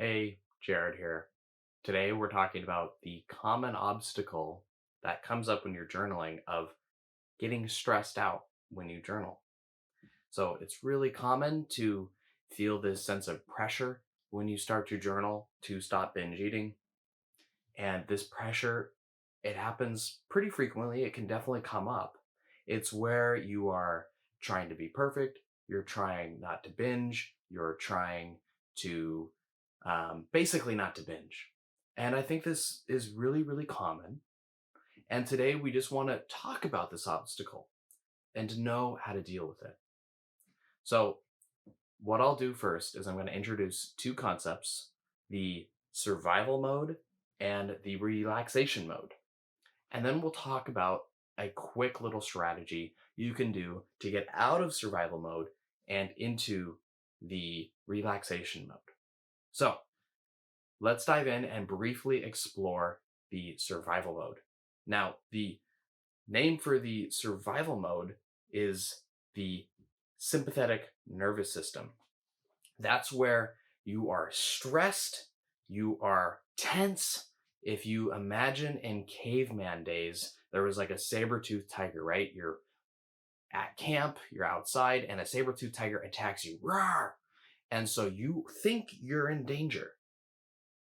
Hey, Jared here. Today we're talking about the common obstacle that comes up when you're journaling of getting stressed out when you journal. So it's really common to feel this sense of pressure when you start to journal to stop binge eating. And this pressure, it happens pretty frequently. It can definitely come up. It's where you are trying to be perfect, you're trying not to binge, you're trying to basically not to binge. And I think this is really, really common. And today we just want to talk about this obstacle and to know how to deal with it. So, what I'll do first is I'm going to introduce two concepts, the survival mode and the relaxation mode. And then we'll talk about a quick little strategy you can do to get out of survival mode and into the relaxation mode. So, let's dive in and briefly explore the survival mode. Now, the name for the survival mode is the sympathetic nervous system. That's where you are stressed, you are tense. If you imagine in caveman days, there was like a saber-toothed tiger, right? You're at camp, you're outside, and a saber-toothed tiger attacks you. Roar! And so you think you're in danger.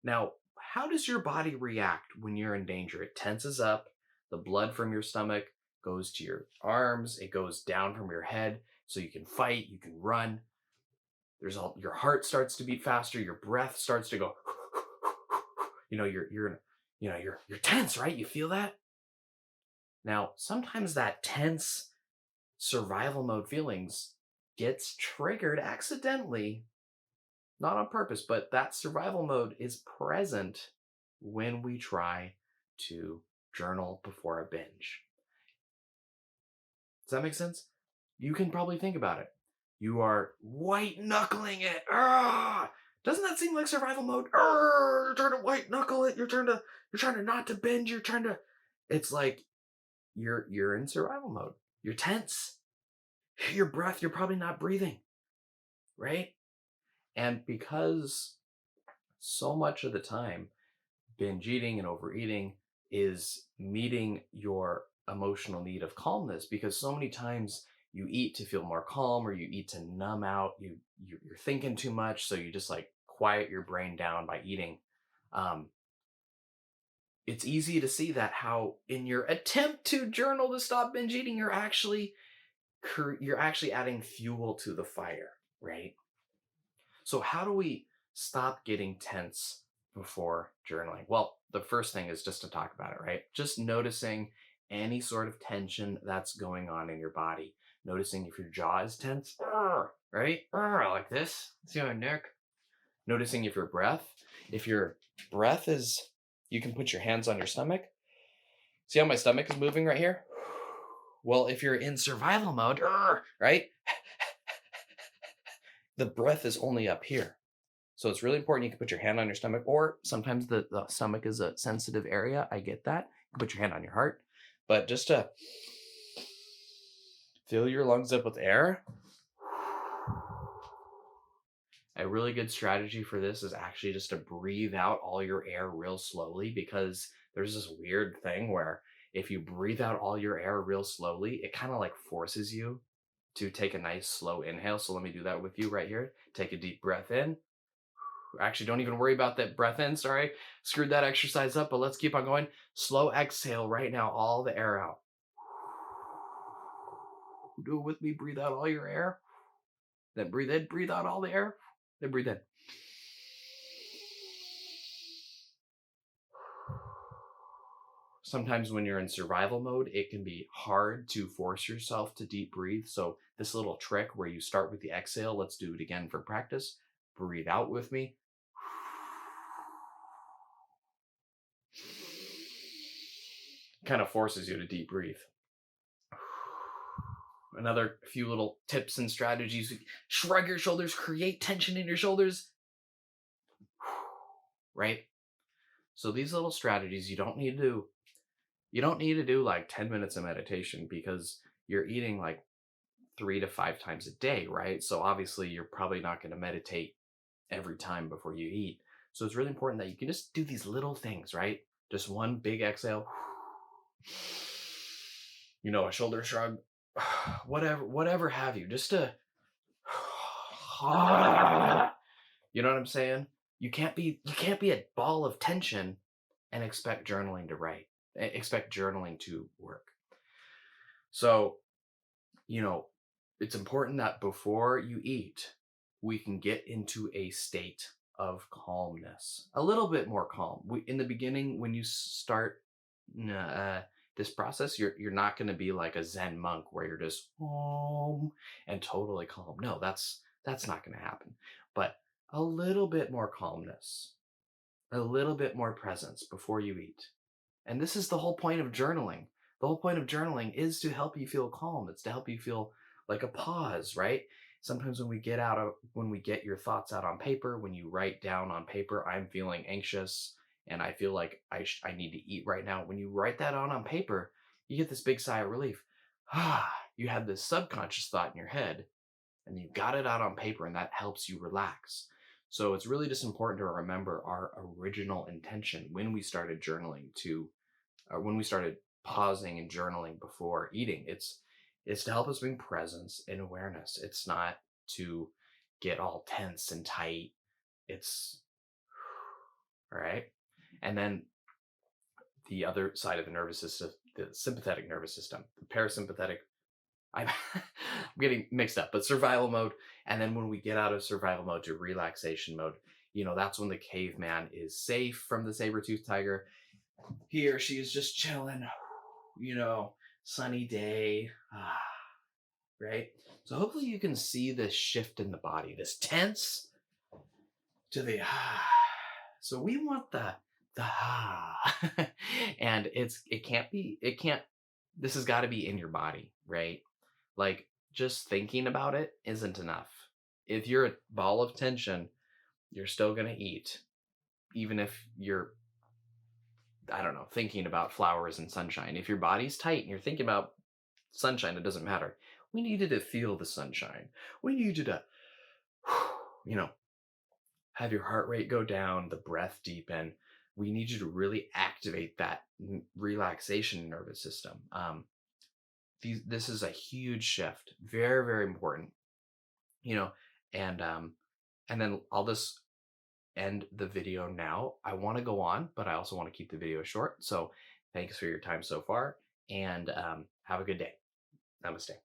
Now, how does your body react when you're in danger? It tenses up, the blood from your stomach goes to your arms, it goes down from your head, so you can fight, you can run. Your heart starts to beat faster, your breath starts to go. You're tense, right? You feel that? Now, sometimes that tense survival mode feelings gets triggered accidentally, not on purpose, but that survival mode is present when we try to journal before a binge. Does that make sense? You can probably think about it. You are white knuckling it. Doesn't that seem like survival mode? You're trying to white knuckle it. You're trying to not to binge. It's like you're in survival mode. You're tense. Your breath, you're probably not breathing, right? And because so much of the time, binge eating and overeating is meeting your emotional need of calmness, because so many times you eat to feel more calm or you eat to numb out, you're thinking too much, so you just like quiet your brain down by eating. um, it's easy to see that how in your attempt to journal to stop binge eating, you're actually adding fuel to the fire, right? So how do we stop getting tense before journaling? Well, the first thing is just to talk about it, right? Just noticing any sort of tension that's going on in your body. Noticing if your jaw is tense, right? Like this. See my neck? Noticing if your breath is, you can put your hands on your stomach. See how my stomach is moving right here? Well, if you're in survival mode, right? The breath is only up here. So it's really important you can put your hand on your stomach, or sometimes the stomach is a sensitive area. I get that. You can put your hand on your heart. But just to fill your lungs up with air, a really good strategy for this is actually just to breathe out all your air real slowly, because there's this weird thing where if you breathe out all your air real slowly, it kind of like forces you to take a nice slow inhale. So let me do that with you right here. Take a deep breath in. Actually, don't even worry about that breath in. Sorry, screwed that exercise up, but let's keep on going. Slow exhale right now, all the air out. Do it with me. Breathe out all your air. Then breathe in, breathe out all the air. Then breathe in. Sometimes when you're in survival mode, it can be hard to force yourself to deep breathe. So this little trick where you start with the exhale, let's do it again for practice. Breathe out with me. Kind of forces you to deep breathe. Another few little tips and strategies. Shrug your shoulders, create tension in your shoulders. Right? So these little strategies, you don't need to do like 10 minutes of meditation, because you're eating like 3 to 5 times a day, right? So obviously you're probably not going to meditate every time before you eat. So it's really important that you can just do these little things, right? Just one big exhale, a shoulder shrug, whatever have you, just to, you know what I'm saying? You can't be a ball of tension and expect journaling to work. So, you know, it's important that before you eat, we can get into a state of calmness, a little bit more calm. In the beginning, when you start this process, you're not going to be like a Zen monk where you're just and totally calm. No, that's not going to happen. But a little bit more calmness, a little bit more presence before you eat. And this is the whole point of journaling. The whole point of journaling is to help you feel calm. It's to help you feel like a pause, right? Sometimes when we get your thoughts out on paper, when you write down on paper, I'm feeling anxious and I feel like I need to eat right now. When you write that out on paper, you get this big sigh of relief. You had this subconscious thought in your head and you got it out on paper and that helps you relax. So it's really just important to remember our original intention when we started journaling when we started pausing and journaling before eating. It's to help us bring presence and awareness. It's not to get all tense and tight. It's all right. And then the other side of the nervous system, the sympathetic nervous system, the parasympathetic. I'm getting mixed up, but survival mode. And then when we get out of survival mode to relaxation mode, that's when the caveman is safe from the saber-toothed tiger. He or she is just chilling, sunny day, right? So hopefully you can see this shift in the body, this tense to the So we want the and this has got to be in your body, right? Like just thinking about it isn't enough. If you're a ball of tension, you're still going to eat, even if you're, I don't know, thinking about flowers and sunshine. If your body's tight and you're thinking about sunshine, it doesn't matter. We need you to feel the sunshine. We need you to, have your heart rate go down, the breath deepen. We need you to really activate that relaxation nervous system. This is a huge shift, very, very important, you know, and um, and then I'll just end the video now. I want to go on, but I also want to keep the video short. So thanks for your time so far, and have a good day. Namaste.